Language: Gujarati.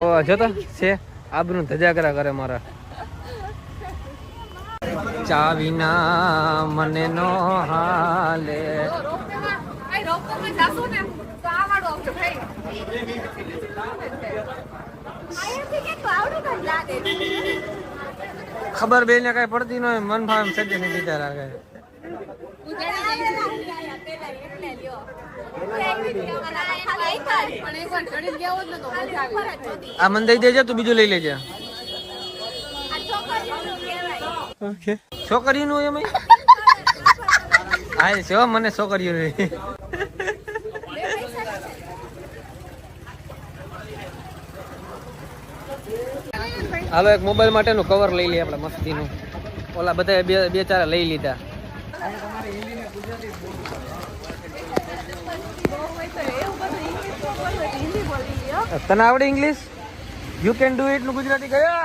જોતો છે આબરૂ ધજાગરા કરે મારા. ચા વિના મને નો હાલે. ખબર બે ને કઈ પડતી ન હોય, મન ભાવ સજ્જ ને દીધા રાખે. આ મને દઈ દેજે, તું બીજું લઈ લેજે. છોકરીનું એમ હા છે મને છોકરીઓ હાલો એક મોબાઈલ માટેનું કવર લઈ લઈએ આપણે મસ્તીનું. ઓલા બધા બે ચાર લઈ લીધા. તને આવડે English? You can do it નું ગુજરાતી કયો?